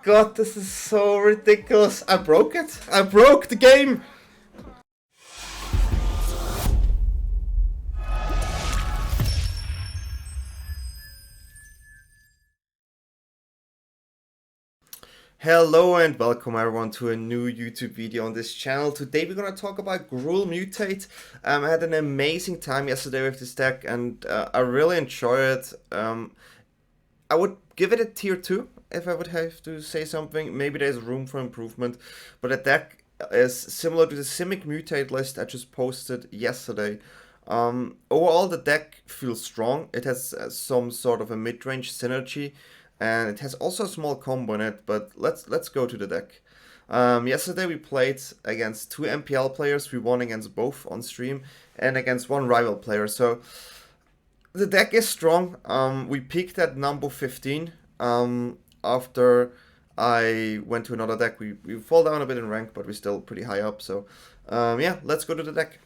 god, this is so ridiculous. I broke it. I broke the game. Hello and welcome everyone to a new YouTube video on this channel. Today we're gonna talk about Gruul Mutate. I had an amazing time yesterday with this deck and I really enjoy it. I would give it a tier 2 if I would have to say something. Maybe there's room for improvement, but the deck is similar to the Simic Mutate list I just posted yesterday. Overall the deck feels strong. It has some sort of a mid-range synergy. And it has also a small combo in it, but let's go to the deck. Yesterday we played against 2 MPL players. We won against both on stream and against 1 rival player. So the deck is strong. We peaked at number 15 after I went to another deck. We fall down a bit in rank, but we're still pretty high up. So yeah, let's go to the deck.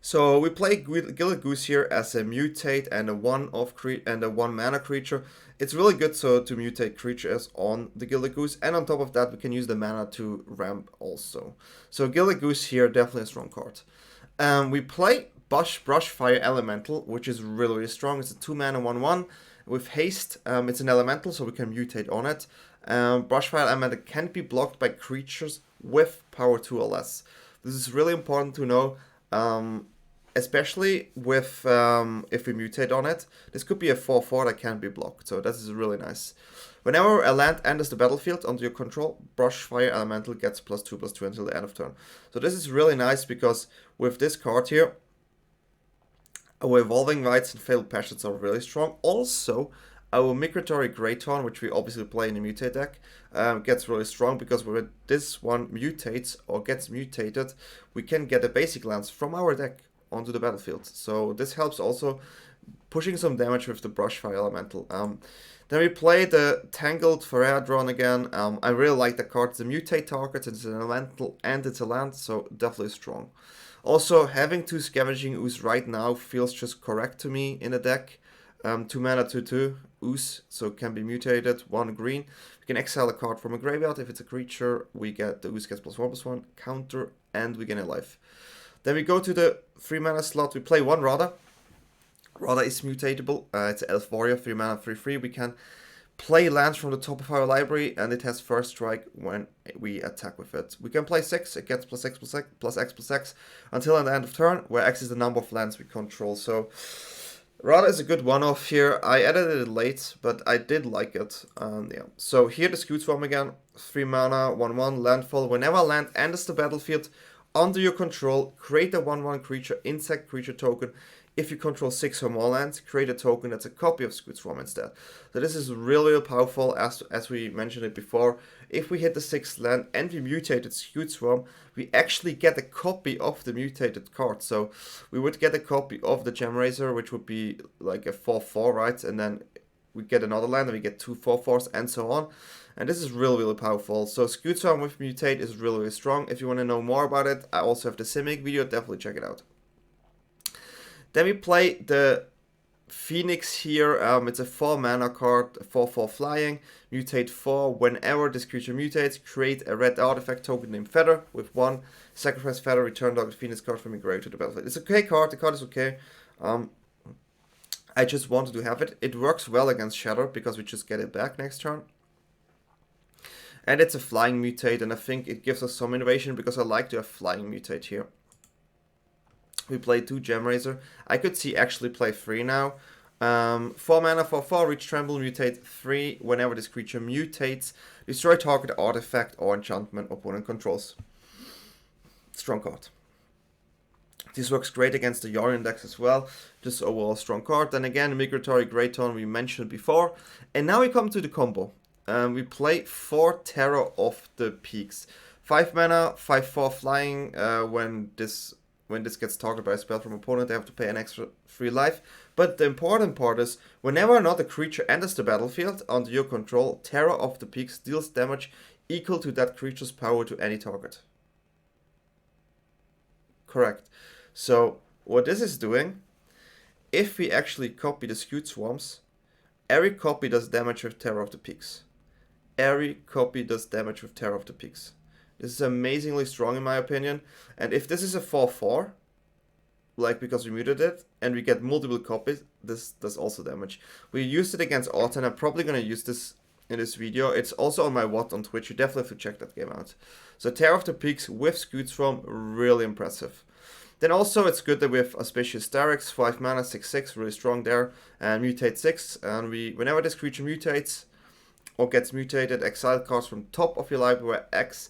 So we play Gilded Goose here as a mutate and a 1 mana creature. It's really good to mutate creatures on the Gilded Goose, and on top of that we can use the mana to ramp also. So Gilded Goose here, definitely a strong card. We play Brushfire Elemental, which is really strong. It's a 2 mana 1/1 with haste. It's an elemental, so we can mutate on it. Brushfire Elemental can be blocked by creatures with power 2 or less. This is really important to know. Especially with if we mutate on it. This could be a 4/4 that can be blocked, so that is really nice. Whenever a land enters the battlefield under your control, Brushfire Elemental gets +2/+2 until the end of turn. So this is really nice because with this card here, our Evolving Rites and Fabled Passage are really strong. Also, our Migratory Greathorn, which we obviously play in the mutate deck, gets really strong because when this one mutates or gets mutated, we can get a basic lands from our deck onto the battlefield. So this helps also pushing some damage with the Brushfire Elemental. Then we play the Tangled Florahedron again. I really like the card. It's a mutate target, it's an elemental and it's a land, so definitely strong. Also, having 2 Scavenging Ooze right now feels just correct to me in the deck. 2 mana 2/2 Ooze, so it can be mutated, 1 green. We can exile a card from a graveyard. If it's a creature, the Ooze gets +1/+1 counter, and we gain a life. Then we go to the 3 mana slot. We play 1 Radha. Radha is mutatable. It's an Elf Warrior, 3 mana 3/3. We can play lands from the top of our library, and it has first strike when we attack with it. We can play 6. It gets +X/+X until the end of turn, where X is the number of lands we control. So Radha is a good one-off here. I edited it late, but I did like it. Yeah. So here the Scute Swarm again. 3 mana 1/1 landfall. Whenever a land enters the battlefield under your control, create a 1/1 creature, insect creature token. If you control 6 or more lands, create a token that's a copy of Scute Swarm instead. So this is really powerful, as we mentioned it before. If we hit the 6th land and we mutated Scute Swarm, we actually get a copy of the mutated card. So we would get a copy of the Gemrazer, which would be like a 4/4, right? And then we get another land and we get 2 4/4s and so on. And this is really powerful. So Scute Swarm with Mutate is really strong. If you want to know more about it, I also have the Simic video, definitely check it out. Then we play the Phoenix here. It's a 4 mana card, 4/4 flying, mutate 4. Whenever this creature mutates, create a red artifact token named Feather with 1. Sacrifice Feather, return target Phoenix card from your grave to the battlefield. It's a okay card, the card is okay. I just wanted to have it. It works well against Shadow because we just get it back next turn. And it's a flying mutate, and I think it gives us some innovation because I like to have flying mutate here. We play 2 Gemrazer. I could see actually play 3 now. 4 mana 4/4, reach tremble, mutate 3. Whenever this creature mutates, destroy target artifact or enchantment opponent controls. Strong card. This works great against the Yorion decks as well. Just overall strong card. Then again, Migratory Greathorn we mentioned before. And now we come to the combo. We play 4 Terror of the Peaks. 5 mana, 5/4 flying. When this gets targeted by a spell from opponent, they have to pay an extra 3 life. But the important part is, whenever another creature enters the battlefield under your control, Terror of the Peaks deals damage equal to that creature's power to any target. Correct. So what this is doing, if we actually copy the Scute Swarms, every copy does damage with Terror of the Peaks. every copy does damage with Terror of the Peaks. This is amazingly strong in my opinion. And if this is a 4/4, like because we muted it, and we get multiple copies, this does also damage. We used it against Autumn, and I'm probably going to use this in this video. It's also on my WOT on Twitch, you definitely have to check that game out. So Terror of the Peaks with Scute Swarm, really impressive. Then also it's good that we have Auspicious Starrix, 5 mana, 6/6, really strong there, and Mutate 6, and whenever this creature mutates, or gets mutated, exile cards from top of your library, where X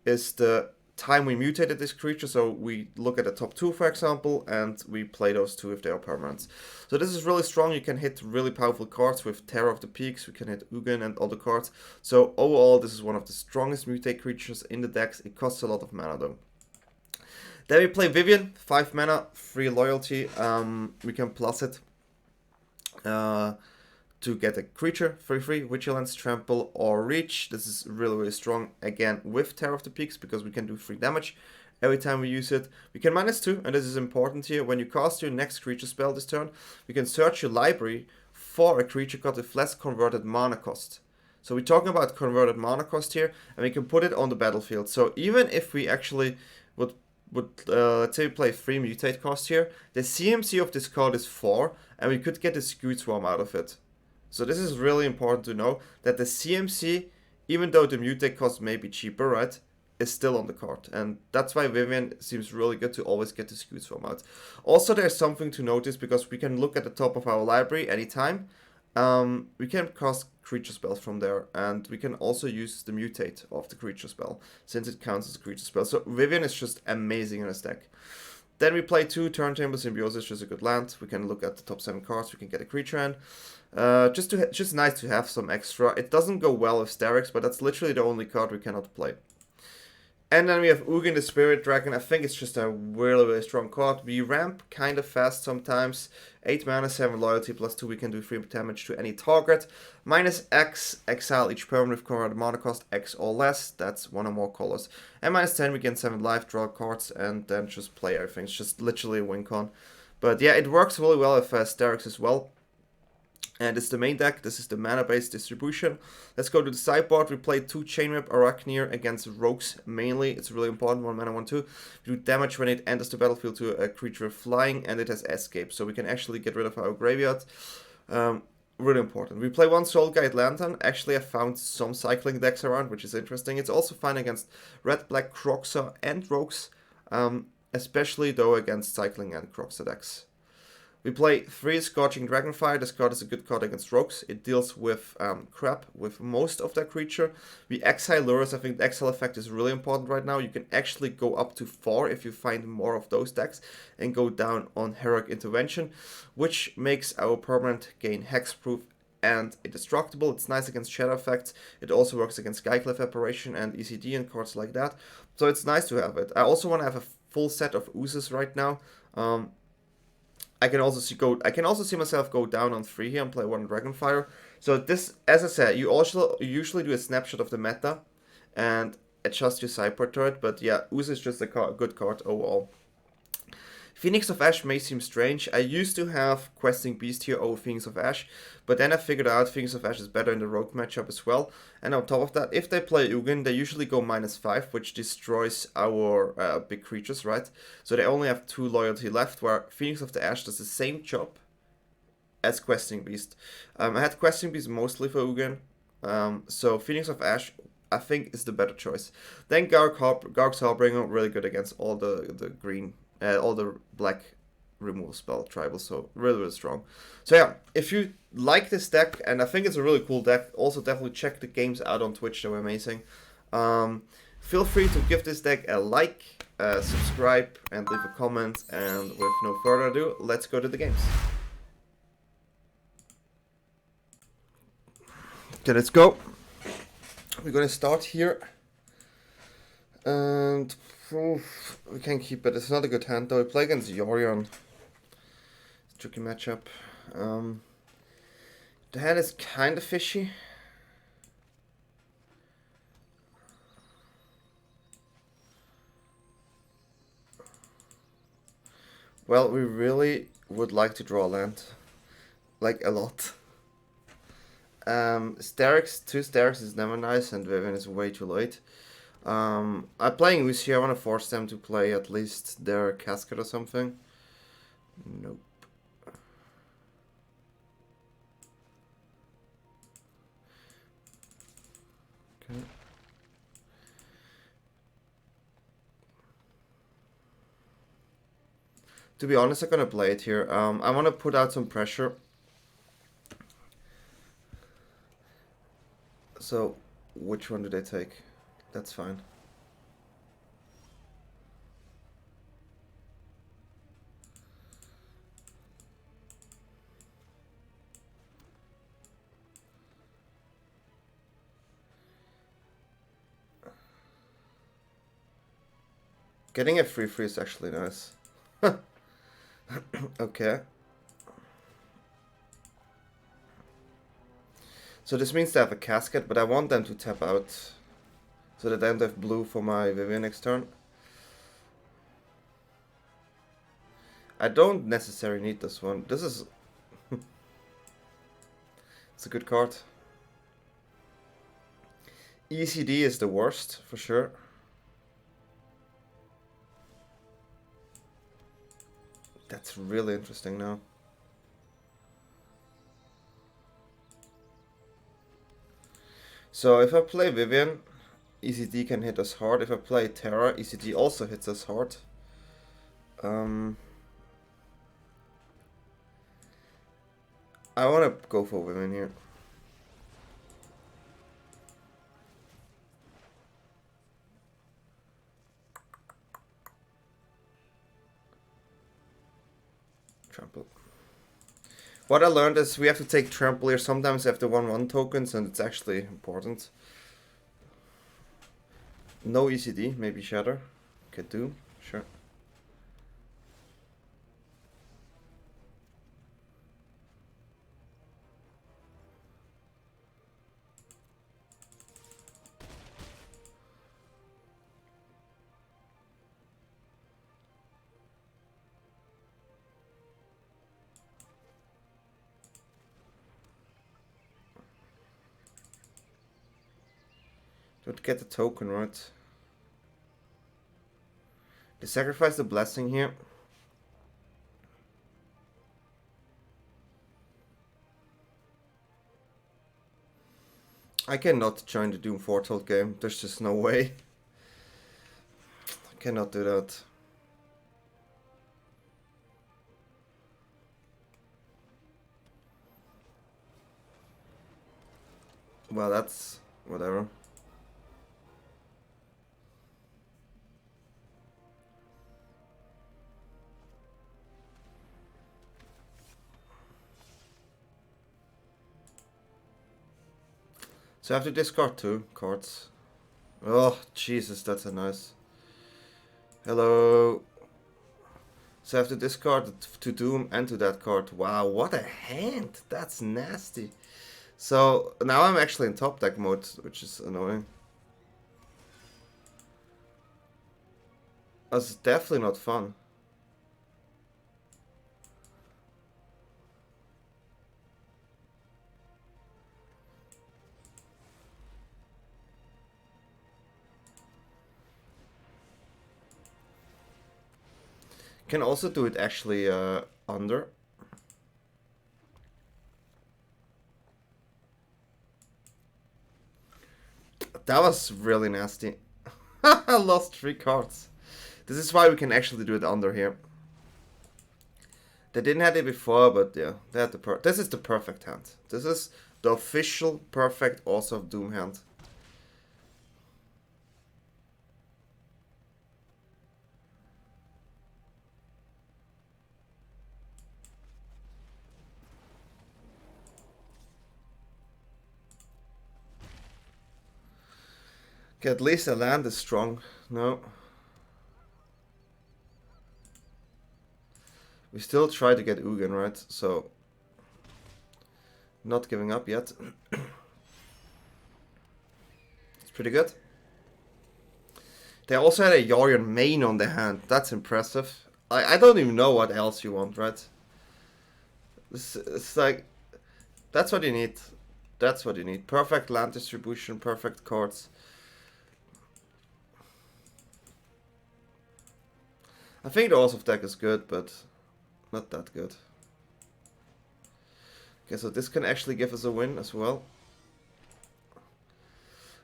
is the time we mutated this creature, so we look at the top 2 for example, and we play those 2 if they are permanents. So this is really strong, you can hit really powerful cards with Terror of the Peaks, we can hit Ugin and other cards. So overall this is one of the strongest mutate creatures in the decks, it costs a lot of mana though. Then we play Vivien, 5 mana, 3 loyalty, we can plus it to get a creature, 3/3, Vigilance, Trample, or Reach. This is really, really strong, again, with Terror of the Peaks, because we can do 3 damage every time we use it. We can -2, and this is important here. When you cast your next creature spell this turn, you can search your library for a creature card with less converted mana cost. So we're talking about converted mana cost here, and we can put it on the battlefield. So even if we actually would let's say we play 3 mutate cost here, the CMC of this card is 4, and we could get a Scute Swarm out of it. So this is really important to know, that the CMC, even though the mutate cost may be cheaper, right, is still on the card. And that's why Vivien seems really good to always get the Scute Swarm out. Also, there's something to notice, because we can look at the top of our library anytime. We can cast creature spells from there, and we can also use the mutate of the creature spell, since it counts as a creature spell. So Vivien is just amazing in this deck. Then we play 2 Turntimber Symbiosis, which is a good land. We can look at the top 7 cards, we can get a creature in. Just nice to have some extra. It doesn't go well with Starrix, but that's literally the only card we cannot play. And then we have Ugin the Spirit Dragon. I think it's just a really, really strong card. We ramp kind of fast sometimes. 8 mana, 7 loyalty, +2, we can do 3 damage to any target. -X, exile each permanent with converted mana cost X or less. That's 1 or more colors. And -10, we gain 7 life, draw cards, and then just play everything. It's just literally a win con. But yeah, it works really well with Starrix as well. And it's the main deck. This is the mana-based distribution. Let's go to the sideboard. We play 2 Chainwhip Arachneer against rogues mainly. It's really important. 1 mana, 1/2. We do damage when it enters the battlefield to a creature flying, and it has escape. So we can actually get rid of our graveyard. Really important. We play 1 Soul Guide Lantern. Actually, I found some cycling decks around, which is interesting. It's also fine against red, black, Croxa, and rogues. Especially though against cycling and Croxa decks. We play 3 Scorching Dragonfire. This card is a good card against rogues. It deals with crap with most of their creature. We exile lures. I think the exile effect is really important right now. You can actually go up to 4 if you find more of those decks, and go down on Heroic Intervention, which makes our permanent gain hexproof and indestructible. It's nice against shadow effects. It also works against Skyclave Apparition and ECD and cards like that. So it's nice to have it. I also want to have a full set of oozes right now. I can also see myself go down on 3 here and play 1 Dragonfire. So this, as I said, you usually do a snapshot of the meta and adjust your sideboard to it. But yeah, Ooze is just a good card overall. Phoenix of Ash may seem strange. I used to have Questing Beast here over Phoenix of Ash, but then I figured out Phoenix of Ash is better in the rogue matchup as well. And on top of that, if they play Ugin, they usually go -5, which destroys our big creatures, right? So they only have 2 loyalty left, where Phoenix of the Ash does the same job as Questing Beast. I had Questing Beast mostly for Ugin, so Phoenix of Ash, I think, is the better choice. Then Garg's Harbinger, really good against all the green, all the black removal spell tribal, so really, really strong. So yeah, if you like this deck, and I think it's a really cool deck, also definitely check the games out on Twitch, they're amazing. Feel free to give this deck a like, subscribe, and leave a comment, and with no further ado, let's go to the games. Okay, let's go. We're gonna start here, and we can keep it. It's not a good hand though. We play against Yorion. Tricky matchup. The hand is kind of fishy. Well, we really would like to draw land, like a lot. Starrix, 2 Starrix is never nice, and Vivien is way too late. I'm playing Ooze here. I want to force them to play at least their Cascade or something. Nope. Okay. To be honest, I'm gonna play it here. I want to put out some pressure. So, which one do they take? That's fine. Getting a free is actually nice. Okay. So this means they have a Cascade, but I want them to tap out. So that I don't have blue for my Vivien next turn. I don't necessarily need this one. This is... it's a good card. ECD is the worst, for sure. That's really interesting now. So if I play Vivien, ECD can hit us hard. If I play Terra, ECD also hits us hard. I want to go for Vivien here. Trample. What I learned is we have to take trample here sometimes after 1/1 tokens, and it's actually important. No ECD, maybe Shatter. Could do, sure. Don't get the token, right? They sacrifice the blessing here. I cannot join the Doom Foretold game. There's just no way. I cannot do that. Well, that's whatever. So I have to discard 2 cards. Oh, Jesus, that's a nice. Hello. So I have to discard to Doom and to that card. Wow, what a hand. That's nasty. So now I'm actually in top deck mode, which is annoying. That's definitely not fun. Can also do it actually under. That was really nasty. I lost 3 cards. This is why we can actually do it under here. They didn't have it before, but yeah, they had the this is the perfect hand. This is the official perfect Awesome of Doom hand. Okay, at least the land is strong. No. We still try to get Ugin, right? So, not giving up yet. It's pretty good. They also had a Yorion main on the hand. That's impressive. I don't even know what else you want, right? It's like, that's what you need. That's what you need. Perfect land distribution, perfect cards. I think the Oath of deck is good, but not that good. Okay, so this can actually give us a win as well.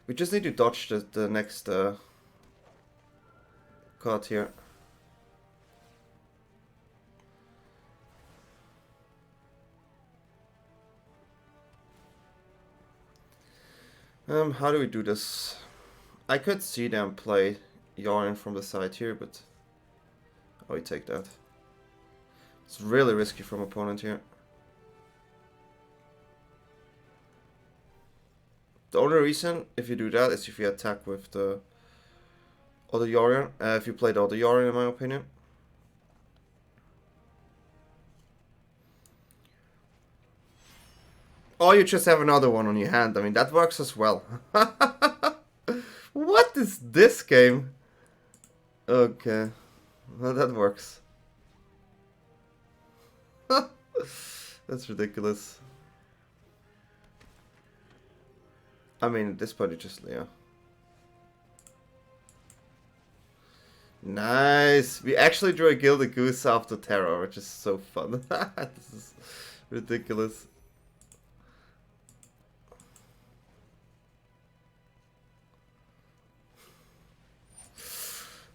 We just need to dodge the next card here. How do we do this? I could see them play Yorion from the side here, but oh, we take that. It's really risky from opponent here. The only reason if you do that is if you attack with the other Yorion. If you play the other Yorion, in my opinion. Or you just have another one on your hand. I mean, that works as well. What is this game? Okay. Well, that works. That's ridiculous. I mean, at this point, it just, yeah. Nice! We actually drew a Gilded Goose after Terror, which is so fun. This is ridiculous.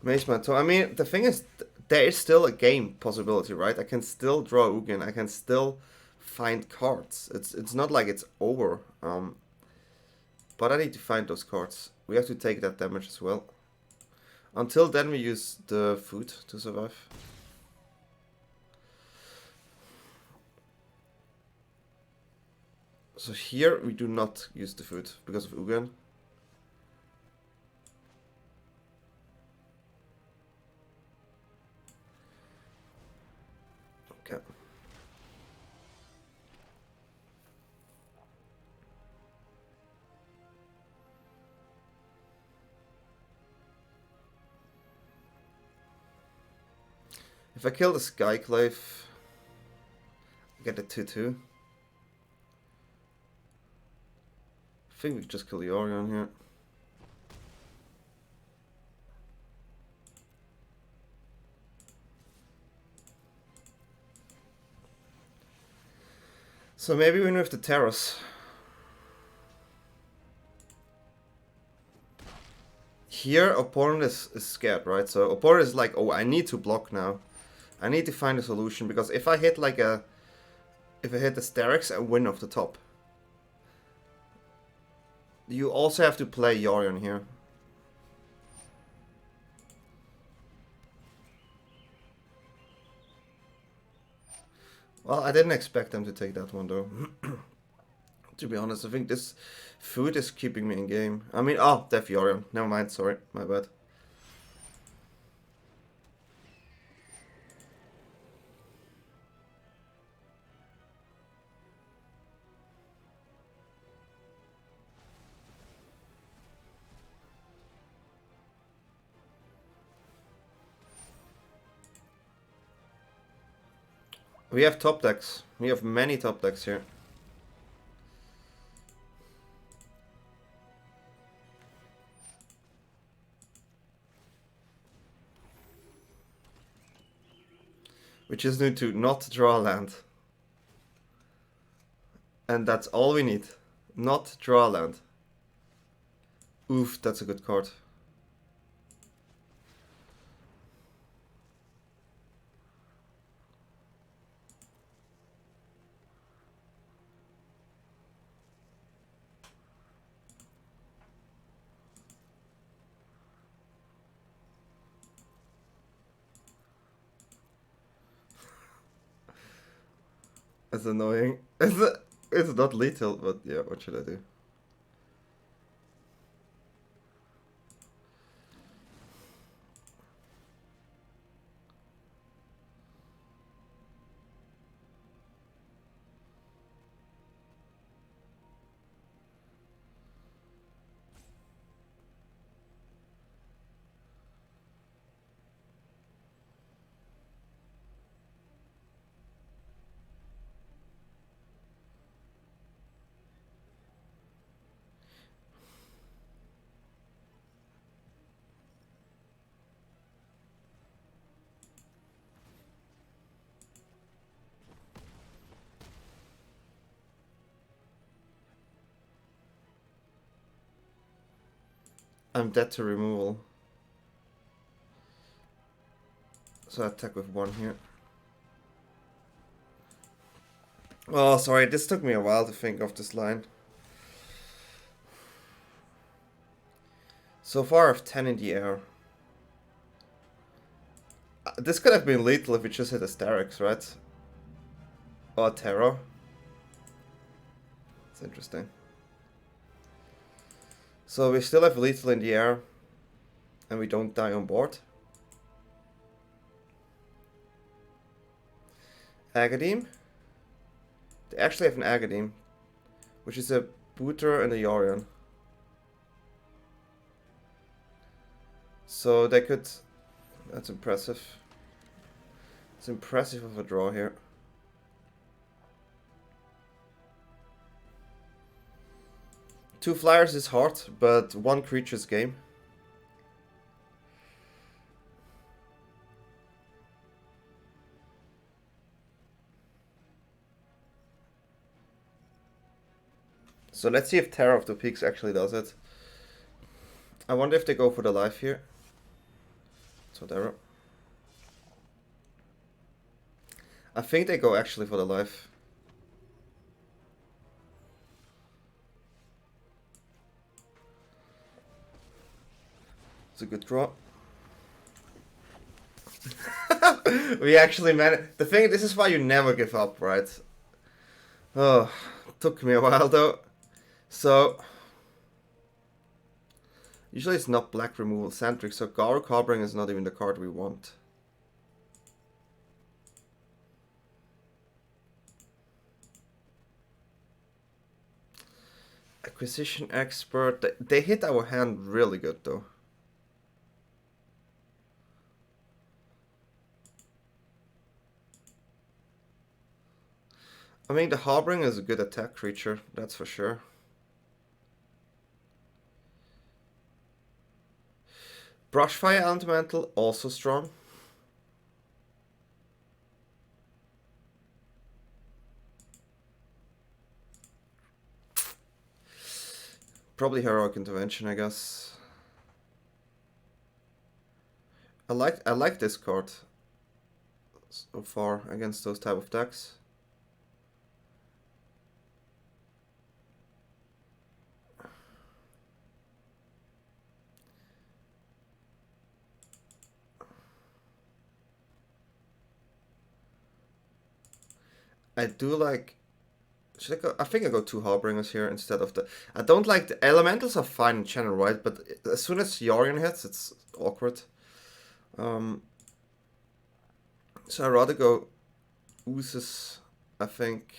Mage Mantle. I mean, the thing is, there is still a game possibility, right? I can still draw Ugin. I can still find cards. It's not like it's over. But I need to find those cards. We have to take that damage as well. Until then, we use the food to survive. So here we do not use the food because of Ugin. Okay. If I kill the Skyclave, I get a 2/2. I think we just kill the Yorion here. So maybe win with the Terrace. Here, opponent is scared, right? So opponent is like, oh, I need to block now. I need to find a solution, because if I hit like a... If I hit the Starrix, I win off the top. You also have to play Yorion here. Well, I didn't expect them to take that one, though. To be honest, I think this food is keeping me in game. I mean, oh, Def Yorion. Never mind, sorry, my bad. We have top decks. We have many top decks here. We just need to not draw land. And that's all we need. Not draw land. Oof, that's a good card. It's annoying. It's not lethal, but yeah, what should I do? I'm dead to removal. So I attack with 1 here. Oh, sorry, this took me a while to think of this line. So far I have 10 in the air. This could have been lethal if we just hit a Starrix, right? Or a Terror. It's interesting. So we still have lethal in the air. And we don't die on board. Agademe. They actually have an Agademe, which is a Booter and a Yorion. So they could... That's impressive. It's impressive of a draw here. Two flyers is hard, but one creature's game. So let's see if Terror of the Peaks actually does it. I wonder if they go for the life here. So Terror. I think they go actually for the life. It's a good draw. We actually managed. The thing, this is why you never give up, right? Oh, took me a while though. So, usually it's not black removal centric, so Garruk Harboring is not even the card we want. Acquisition Expert, they hit our hand really good though. I mean, the Harboring is a good attack creature, that's for sure. Brushfire Elemental, also strong. Probably Heroic Intervention, I guess. I like this card so far against those type of decks. I do like... Should I go? I think I go 2 Harbingers here instead of the... I don't like... The Elementals are fine in channel, right? But as soon as Yorion hits, it's awkward. So I'd rather go Oozes, I think.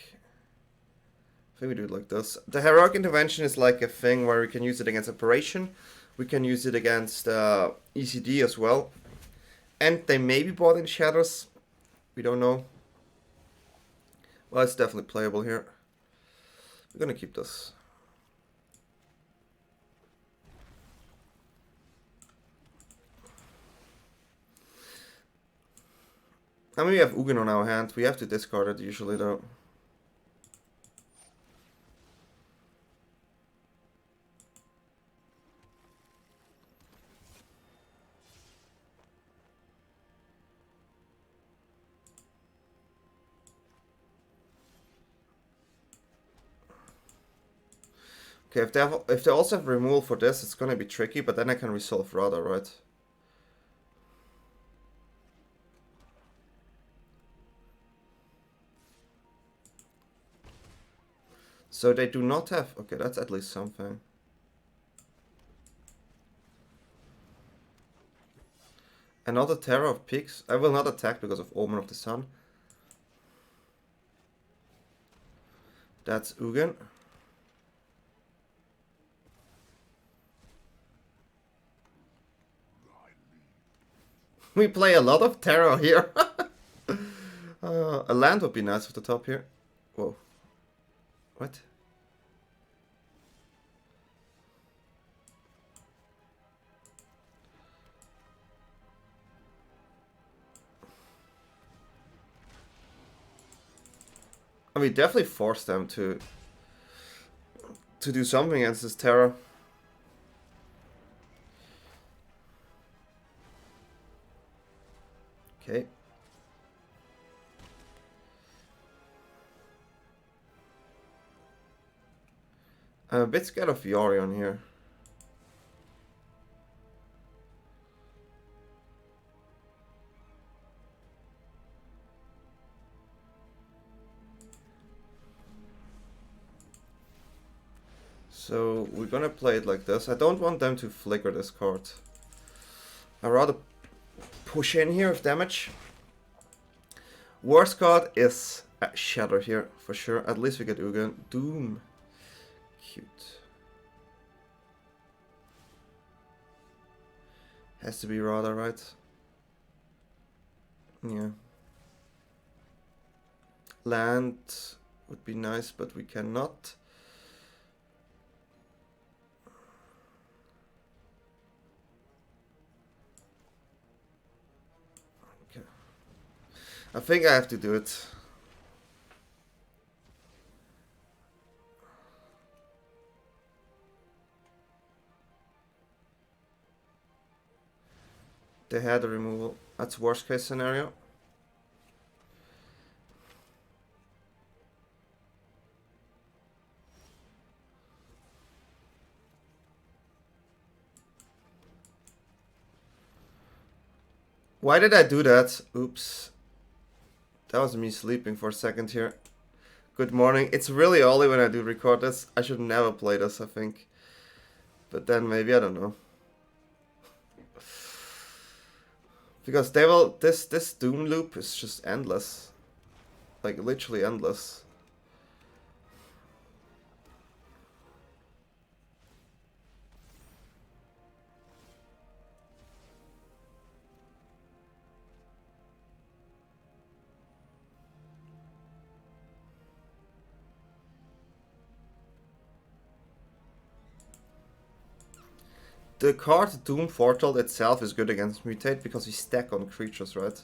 I think we do it like this. The Heroic Intervention is like a thing where we can use it against Operation. We can use it against ECD as well. And they may be bought in Shatters. We don't know. Well, it's definitely playable here. We're gonna keep this. I mean, we have Ugin on our hand. We have to discard it usually, though. Okay, if they also have removal for this, it's gonna be tricky, but then I can resolve Radha, right? So they do not have... Okay, that's at least something. Another Terror of Peaks. I will not attack because of Omen of the Sun. That's Ugin. We play a lot of Terror here. A land would be nice off the top here. Whoa. What? I mean, definitely force them to do something against this Terror. I'm a bit scared of Yorion here. So we're gonna play it like this. I don't want them to flicker this card. I'd rather push in here with damage. Worst card is Shatter here, for sure. At least we get Ugin. Doom. Cute. Has to be Radha, right? Yeah. Land would be nice, but we cannot. Okay. I think I have to do it. They had a removal. That's worst case scenario. Why did I do that? Oops. That was me sleeping for a second here. Good morning. It's really early when I do record this. I should never play this, I think. But then maybe, I don't know. Because they will, this Doom loop is just endless. Like, literally endless. The card Doom Portal itself is good against Mutate because we stack on creatures, right?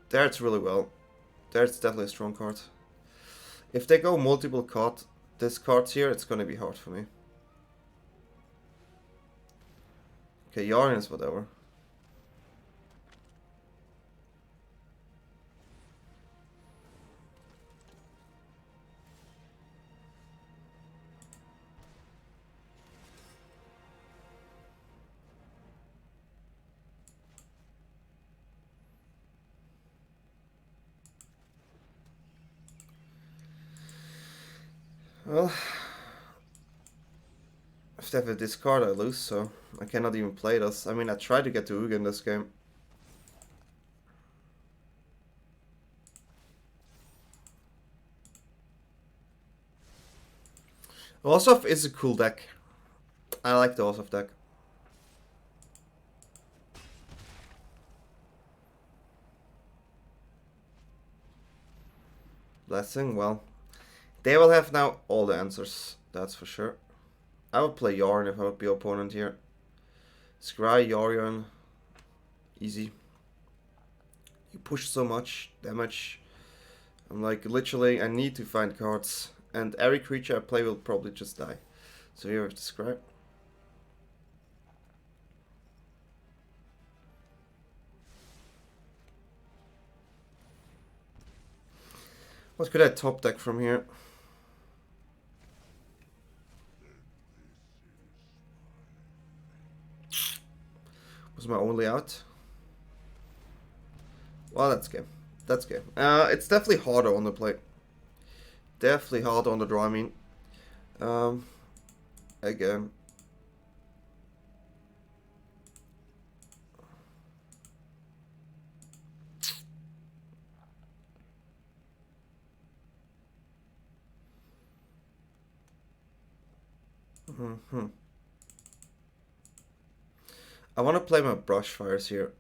There it's really well. There it's definitely a strong card. If they go multiple discards here, it's gonna be hard for me. Okay, Yorion is whatever. Well, if they have a discard, I lose, so I cannot even play this. I mean, I tried to get to Ugin this game. Orsov is a cool deck. I like the Orsov deck. Blessing, well. They will have now all the answers, that's for sure. I would play Yorion if I would be opponent here. Scry, Yorion. Easy. You push so much damage. I'm like, literally, I need to find cards. And every creature I play will probably just die. So here with the Scry. What could I top deck from here? Was my only out? Well, that's game. That's game. It's definitely harder on the play. Definitely harder on the draw, I mean. Again. I want to play my Brushfires here.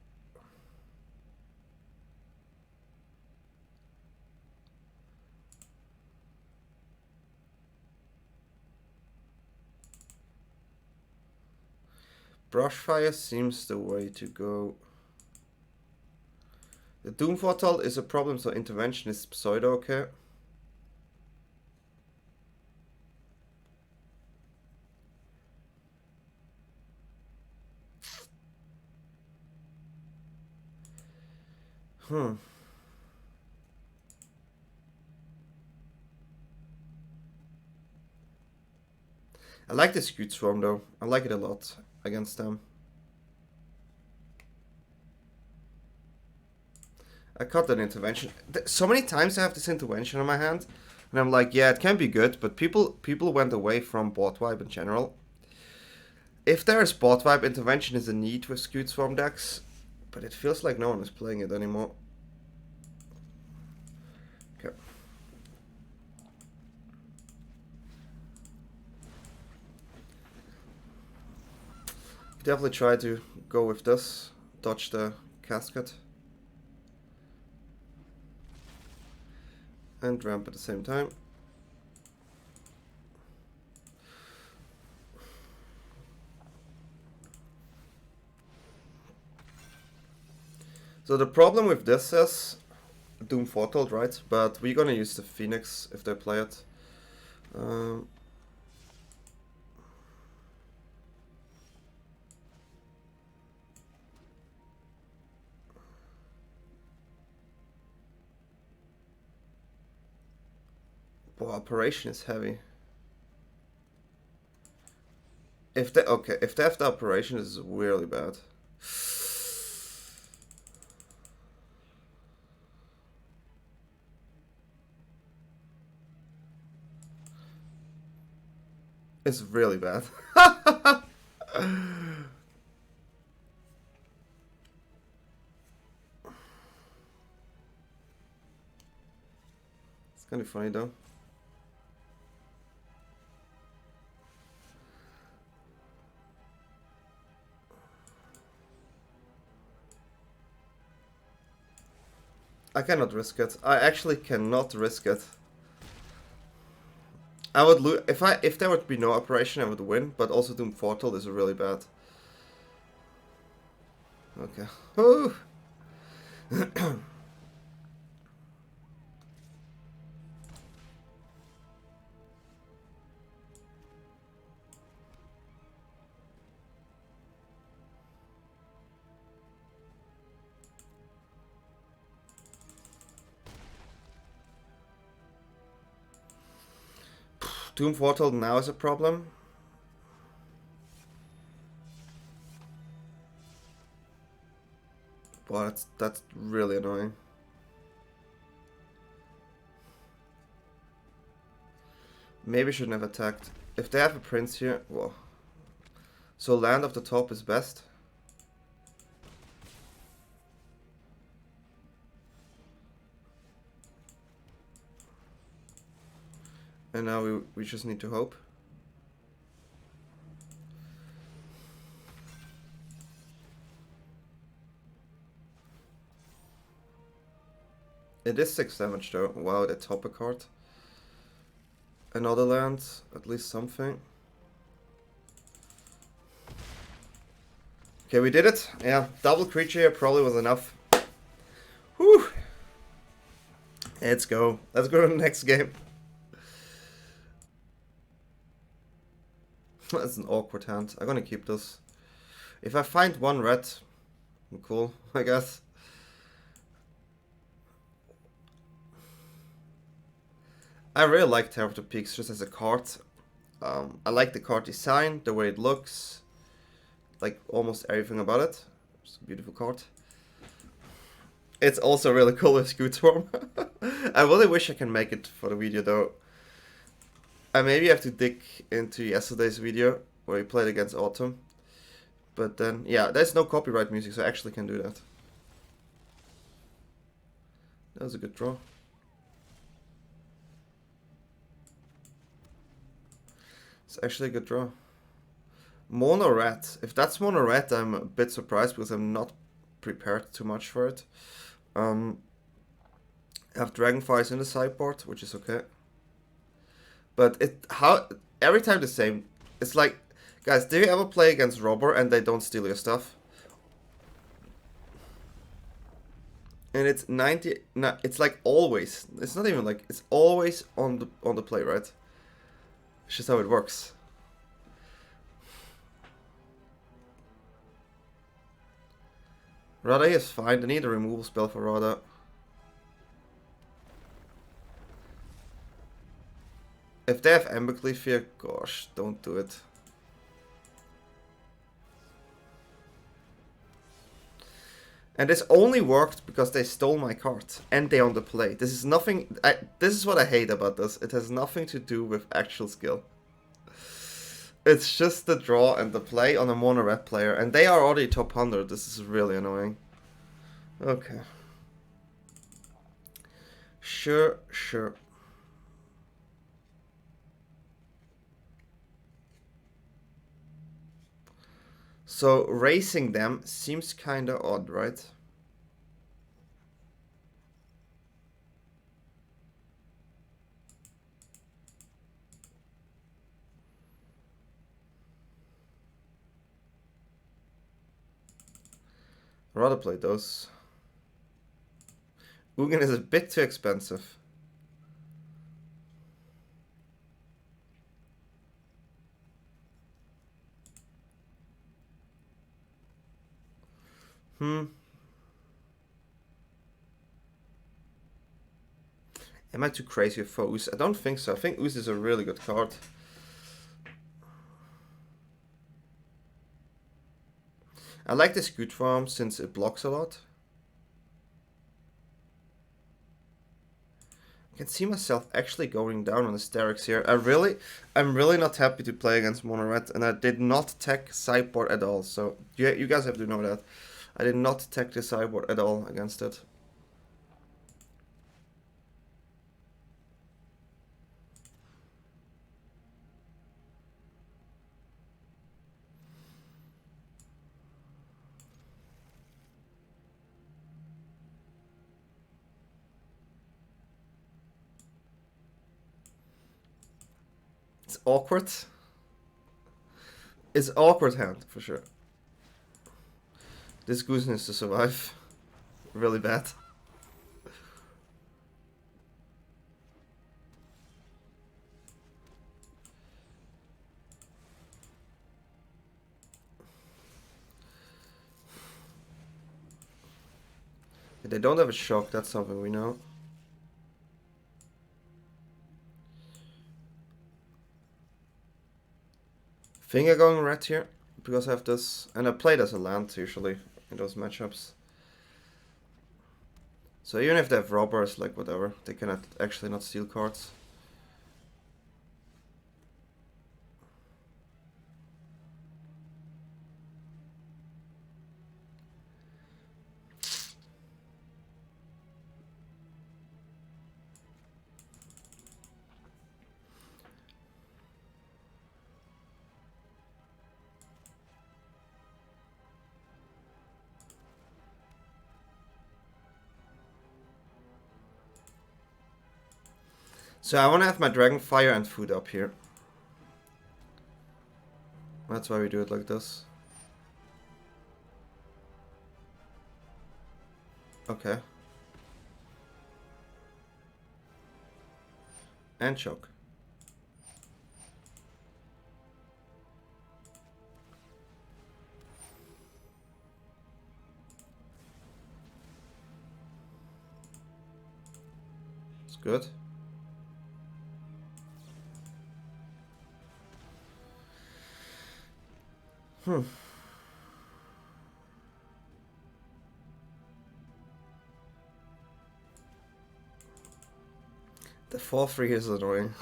Brushfire seems the way to go. The Doom Portal is a problem, so intervention is pseudo okay. I like the Scute Swarm though. I like it a lot against them. I caught that intervention. So many times I have this intervention on my hand, and I'm like, yeah, it can be good, but people went away from board wipe in general. If there is board wipe, intervention is a need with Scute Swarm decks, but it feels like no one is playing it anymore. Okay. Definitely try to go with this, dodge the casket. And ramp at the same time. So the problem with this is Doom Foretold, right? But we're gonna use the Phoenix if they play it. Boy, operation is heavy. If they have the operation, this is really bad. It's really bad. It's kind of funny though. I cannot risk it. I actually cannot risk it. I would lose if there would be no operation. I would win, but also Doom Foretold is really bad. Okay. Ooh. Doom Foretold now is a problem. Wow, that's really annoying. Maybe shouldn't have attacked. If they have a prince here, whoa. So land off the top is best. And now we just need to hope. It is 6 damage though. Wow, they top a card. Another land, at least something. Okay, we did it. Yeah, double creature here probably was enough. Whew. Let's go. Let's go to the next game. That's an awkward hand. I'm gonna keep this. If I find one red, cool, I guess. I really like Terror of the Peaks just as a card. I like the card design, the way it looks, like almost everything about it. It's a beautiful card. It's also really cool with Scute Swarm. I really wish I can make it for the video though. I maybe have to dig into yesterday's video where we played against Autumn. But then, yeah, there's no copyright music, so I actually can do that. That was a good draw. It's actually a good draw. Mono red. If that's mono red, I'm a bit surprised because I'm not prepared too much for it. I have Dragonfires in the sideboard, which is okay. But every time the same. It's like, guys, do you ever play against Robber and they don't steal your stuff? And it's 90. No, it's like always. It's not even like it's always on the play, right? It's just how it works. Radha is fine. I need a removal spell for Radha. If they have Embercleave here, gosh, don't do it. And this only worked because they stole my card and they on the play. This is nothing. This is what I hate about this. It has nothing to do with actual skill. It's just the draw and the play on a mono red player, and they are already top 100. This is really annoying. Okay. Sure. So racing them seems kinda odd, right? I'd rather play those. Ugin is a bit too expensive. Am I too crazy for Ooze? I don't think so. I think Ooze is a really good card. I like the Scute Swarm since it blocks a lot. I can see myself actually going down on the Starrix here. I'm really not happy to play against mono red, and I did not tech sideboard at all. So you guys have to know that. I did not tech the sideboard at all against it. It's awkward. It's awkward hand, for sure. This goose needs to survive. Really bad. They don't have a shock, that's something we know. Finger going red here, because I have this, and I played as a land usually in those matchups. So even if they have robbers, like whatever, they cannot actually not steal cards. So I want to have my Dragonfire and food up here. That's why we do it like this. Okay. And choke. It's good. The 4-3 is annoying.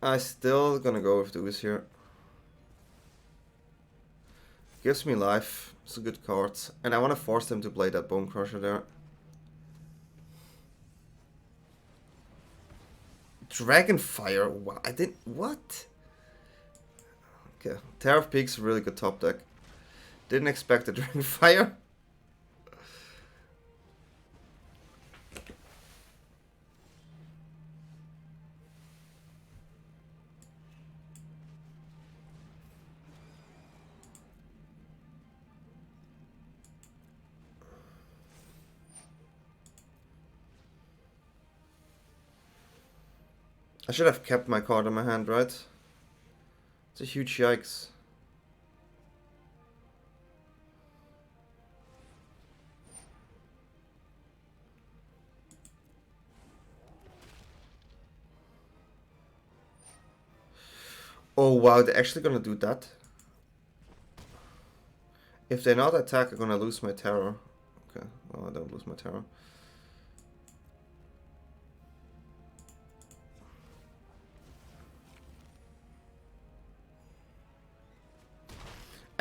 I still gonna go with the Ooze here. Gives me life. It's a good card. And I want to force them to play that Bone Crusher there. Dragonfire? Wow, I didn't... What? Okay. Terror of Peaks, really good top deck. Didn't expect the Dragonfire. I should have kept my card in my hand, right? It's a huge yikes. Oh wow, they're actually gonna do that? If they not attack, I'm gonna lose my terror. Okay, well I don't lose my terror.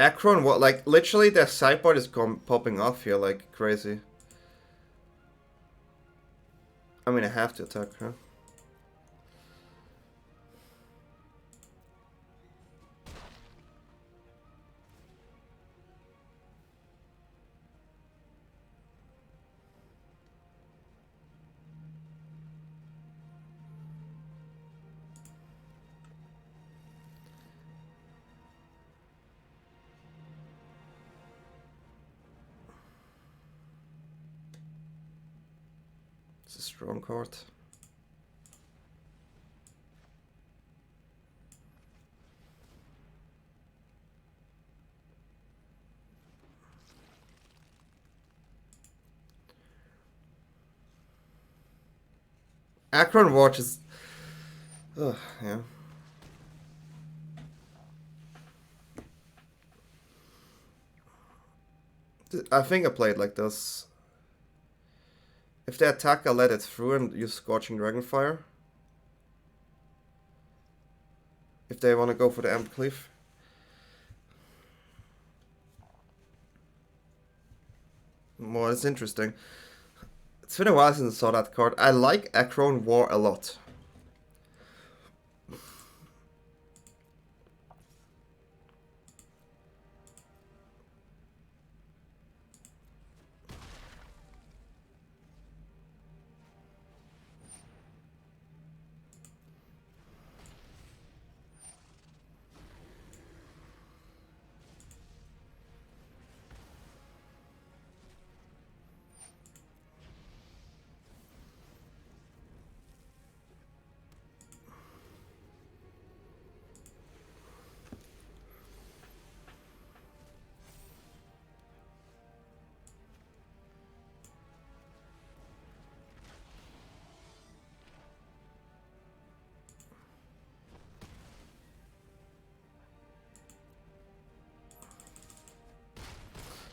Akron, what? Like, literally their sideboard is popping off here like crazy. I mean, I have to attack, huh? It's a strong card. Akron Watch is... Ugh, yeah. I think I played like this. If they attack, I let it through and use Scorching Dragonfire. If they want to go for the Everquill. Well, it's interesting. It's been a while since I saw that card. I like Akron War a lot.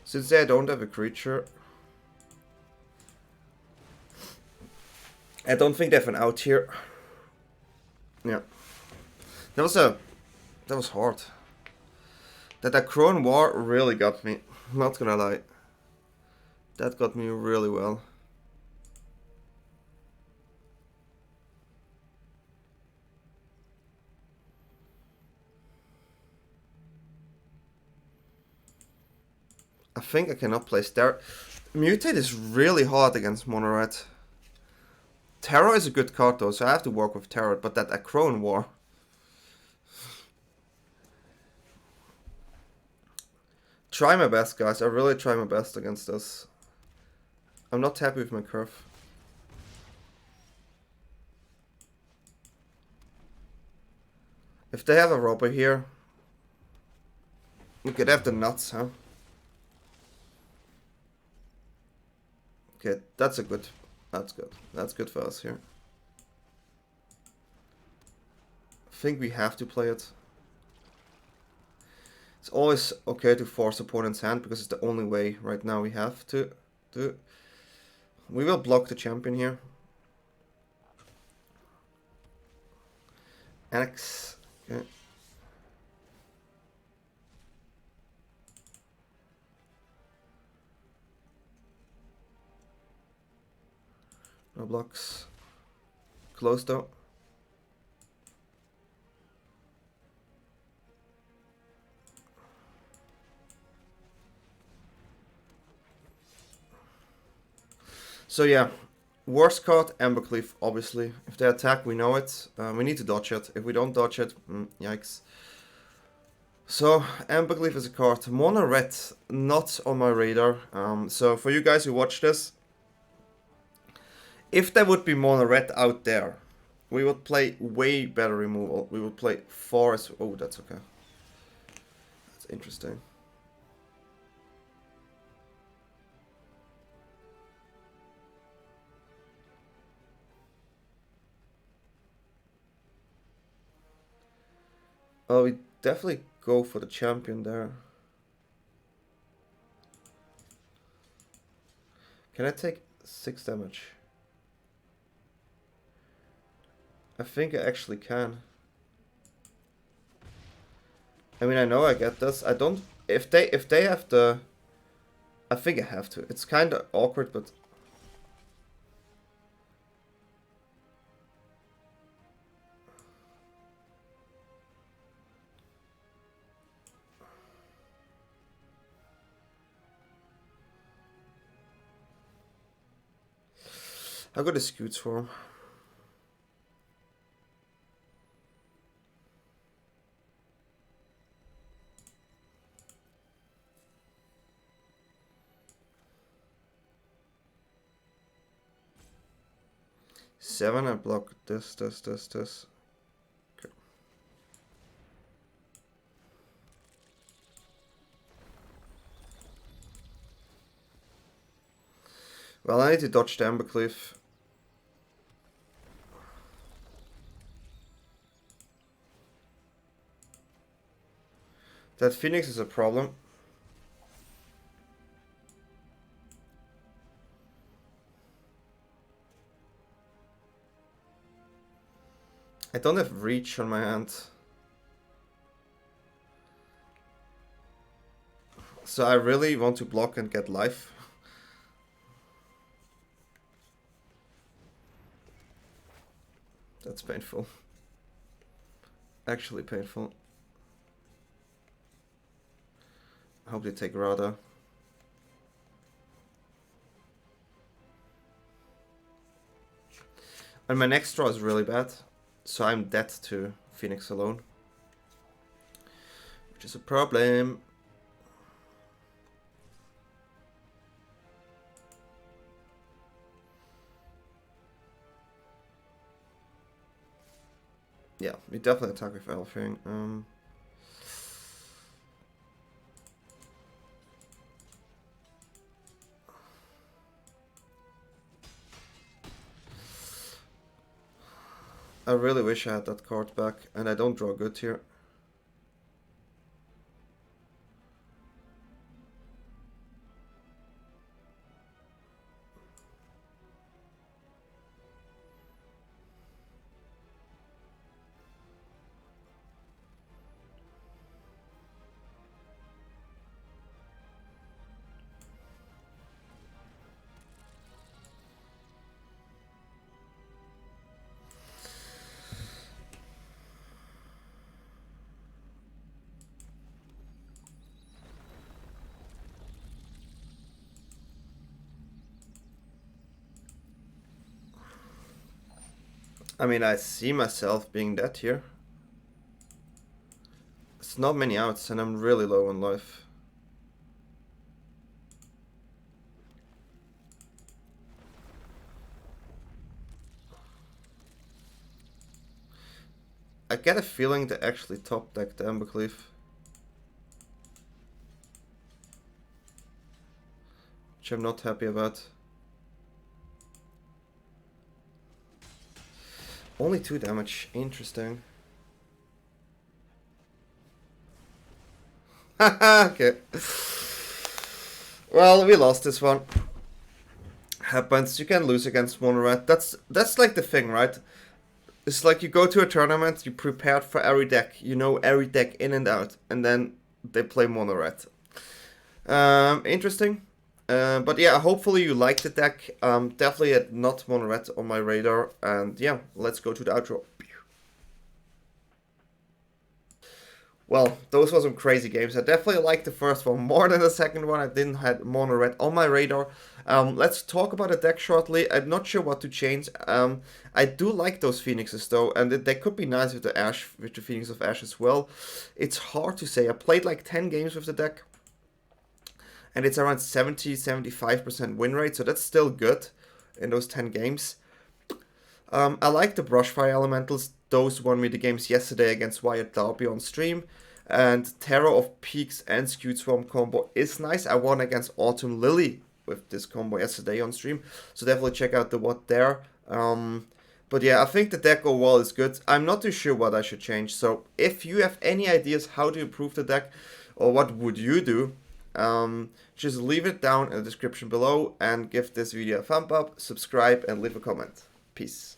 Since I don't have a creature, I don't think they have an out here. Yeah, that was hard. That Akron War really got me. Not gonna lie, that got me really well. I think I cannot play Star. Mutate is really hard against Mono Red. Terror is a good card though, so I have to work with Terror, but that Akron War. Try my best, guys. I really try my best against this. I'm not happy with my curve. If they have a robber here, we could have the nuts, huh? Okay, that's good. That's good. That's good for us here. I think we have to play it. It's always okay to force opponent's hand because it's the only way right now we have to do. We will block the champion here. X. Okay. No blocks. Close though. So yeah, worst card, Everquill, obviously. If they attack, we know it. We need to dodge it. If we don't dodge it, yikes. So, Everquill is a card. Mono Red, not on my radar. So for you guys who watch this, if there would be Mono Red out there, we would play way better removal. We would play Forest. Oh, that's okay. It's interesting. Oh, we definitely go for the champion there. Can I take 6 damage? I think I actually can. I mean, I know I get this. I don't. If they have the, I think I have to. It's kind of awkward, but I'll go to Scute Swarm. Seven, I block this. Okay. Well, I need to dodge the Everquill. That Phoenix is a problem. I don't have reach on my hand. So I really want to block and get life. That's painful. Actually painful. I hope they take Radha. And my next draw is really bad. So I'm dead to Phoenix alone. Which is a problem. Yeah, we definitely attack with Elfing. I really wish I had that card back, and I don't draw good here. I mean, I see myself being dead here. It's not many outs, and I'm really low on life. I get a feeling they actually top deck the Everquill. Which I'm not happy about. Only 2 damage, interesting. Haha, okay. Well, we lost this one. Happens, you can lose against mono red. That's like the thing, right? It's like you go to a tournament, you prepared for every deck, you know every deck in and out, and then they play mono red. Interesting. But yeah, hopefully you like the deck. Definitely had not mono red on my radar. And yeah, let's go to the outro. Well, those were some crazy games. I definitely liked the first one more than the second one. I didn't have mono red on my radar. Let's talk about the deck shortly. I'm not sure what to change. I do like those Phoenixes though, and they could be nice with the Ash, with the Phoenix of Ash as well. It's hard to say. I played like 10 games with the deck. And it's around 70-75% win rate, so that's still good in those 10 games. I like the Brushfire Elementals. Those won me the games yesterday against Wyatt Darby on stream. And Terror of Peaks and Scute Swarm combo is nice. I won against Autumn Lily with this combo yesterday on stream, so definitely check out the WOD there. But yeah, I think the deck overall is good. I'm not too sure what I should change, so if you have any ideas how to improve the deck, or what would you do, just leave it down in the description below and give this video a thumb up, subscribe, and leave a comment. Peace.